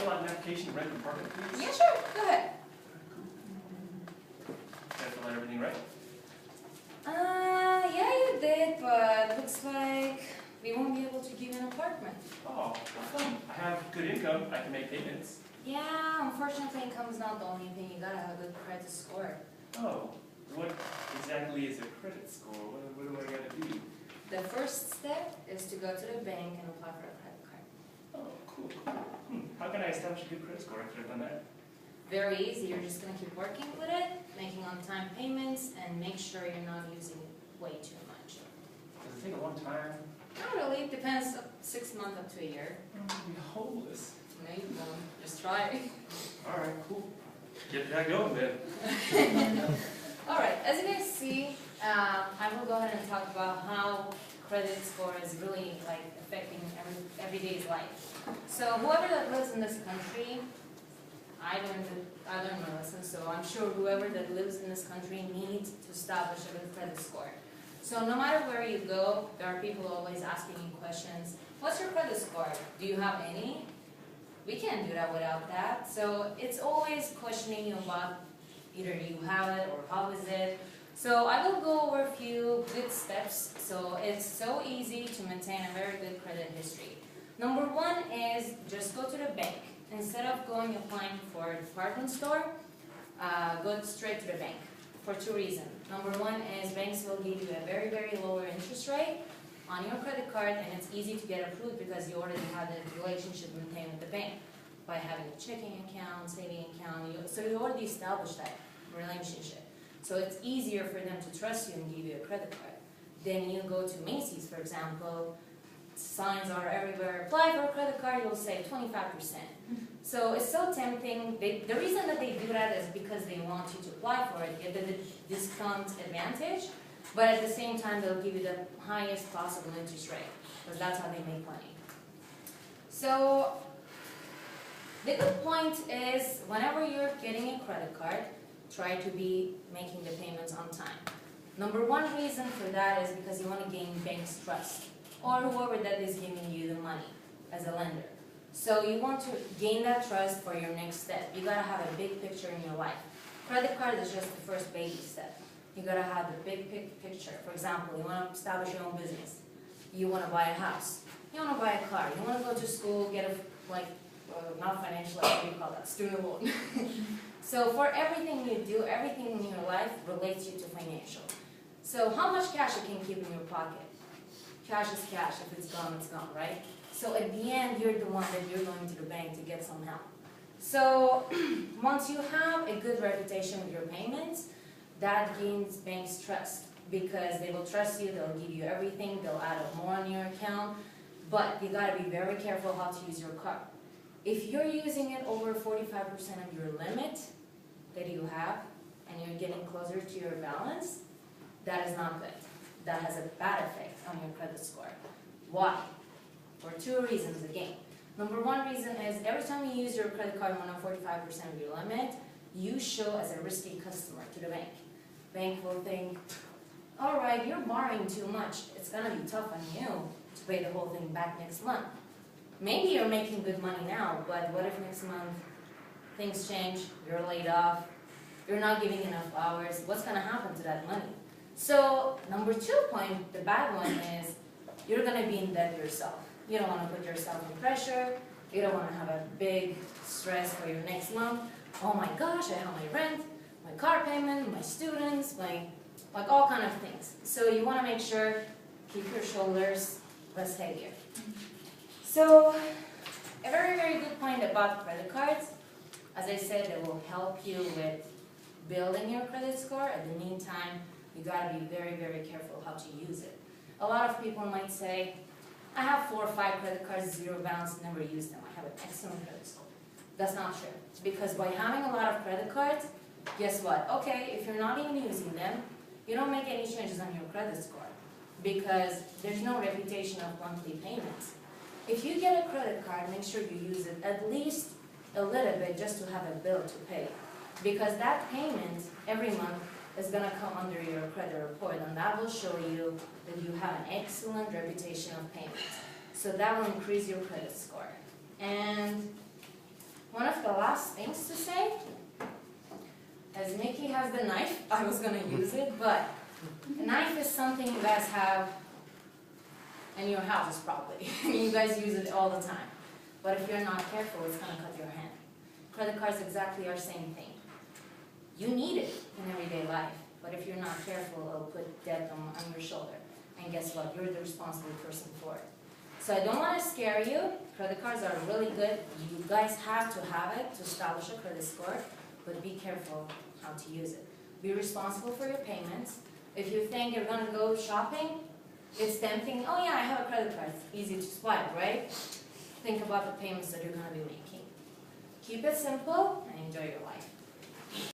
fill out an application to rent an apartment, please? Yeah, sure, go ahead. Did I fill out everything right? Yeah, you did, but looks like we won't be able to give you an apartment. Oh, how come? I have good income, I can make payments. Yeah, unfortunately, income is not the only thing. You gotta have a good credit score. Oh, what exactly is a credit score? What do I gotta do? The first step is to go to the bank and apply for a credit card. Oh, cool. How can I establish a good credit score after I've done that? Very easy. You're just gonna keep working with it, making on-time payments, and make sure you're not using it way too much. Does it take a long time? Not really. It depends. 6 months up to a year. I'm gonna be homeless. No, you won't. Just try. Alright, cool. Get that going then. All right. As you guys see, I will go ahead and talk about how credit score is really affecting everyday's life. So whoever that lives in this country, I learned my lesson, so I'm sure whoever that lives in this country needs to establish a good credit score. So no matter where you go, there are people always asking you questions. What's your credit score? Do you have any? We can't do that without that. So it's always questioning you about either you have it or how is it. So I will go over a few good steps. So it's so easy to maintain a very good credit history. Number one is just go to the bank. Instead of applying for a department store, go straight to the bank for 2 reasons. Number one is banks will give you a very, very lower interest rate on your credit card, and it's easy to get approved because you already have a relationship maintained with the bank by having a checking account, saving account. So you already established that relationship. So it's easier for them to trust you and give you a credit card. Then you go to Macy's, for example. Signs are everywhere. Apply for a credit card, you'll save 25%. So it's so tempting. The reason that they do that is because they want you to apply for it, get the discount advantage, but at the same time they'll give you the highest possible interest rate, because that's how they make money. So the good point is whenever you're getting a credit card, try to be making the payments on time. Number one reason for that is because you want to gain bank's trust, or whoever that is giving you the money as a lender. So you want to gain that trust for your next step. You gotta have a big picture in your life. Credit card is just the first baby step. You gotta have the big picture. For example, you wanna establish your own business. You wanna buy a house. You wanna buy a car. You wanna go to school, get a, not financial, what do you call that, student loan. So for everything you do, everything in your life relates you to financial. So how much cash you can keep in your pocket? Cash is cash. If it's gone, right? So at the end, you're the one that you're going to the bank to get some help. So once you have a good reputation with your payments, that gains banks' trust because they will trust you, they'll give you everything, they'll add up more on your account, but you gotta be very careful how to use your card. If you're using it over 45% of your limit that you have, and you're getting closer to your balance, that is not good. That has a bad effect on your credit score. Why? For 2 reasons again. Number one reason is every time you use your credit card more than 45% of your limit, you show as a risky customer to the bank. Bank will think, all right, you're borrowing too much. It's gonna be tough on you to pay the whole thing back next month. Maybe you're making good money now, but what if next month things change, you're laid off, you're not giving enough hours, what's gonna happen to that money? So number 2 point, the bad one is you're gonna be in debt yourself. You don't wanna put yourself in pressure, you don't wanna have a big stress for your next month. Oh my gosh, I have my rent, my car payment, my students, like all kind of things. So you wanna make sure, keep your shoulders less heavier. So a very, very good point about credit cards. As I said, they will help you with building your credit score. In the meantime, you gotta be very, very careful how to use it. A lot of people might say, I have 4 or 5 credit cards, 0 balance, never use them. I have an excellent credit score. That's not true. Because by having a lot of credit cards, guess what? Okay, if you're not even using them, you don't make any changes on your credit score because there's no reputation of monthly payments. If you get a credit card, make sure you use it at least a little bit just to have a bill to pay. Because that payment every month is going to come under your credit report, and that will show you that you have an excellent reputation of payments. So that will increase your credit score. And last things to say. As Nikki has the knife, I was gonna use it, but a knife is something you guys have in your houses probably. You guys use it all the time. But if you're not careful, it's gonna cut your hand. Credit cards exactly are the same thing. You need it in everyday life, but if you're not careful, it'll put debt on your shoulder. And guess what? You're the responsible person for it. So I don't want to scare you. Credit cards are really good. You guys have to have it to establish a credit score, but be careful how to use it. Be responsible for your payments. If you think you're going to go shopping, it's tempting. Oh yeah, I have a credit card. It's easy to swipe, right? Think about the payments that you're going to be making. Keep it simple and enjoy your life.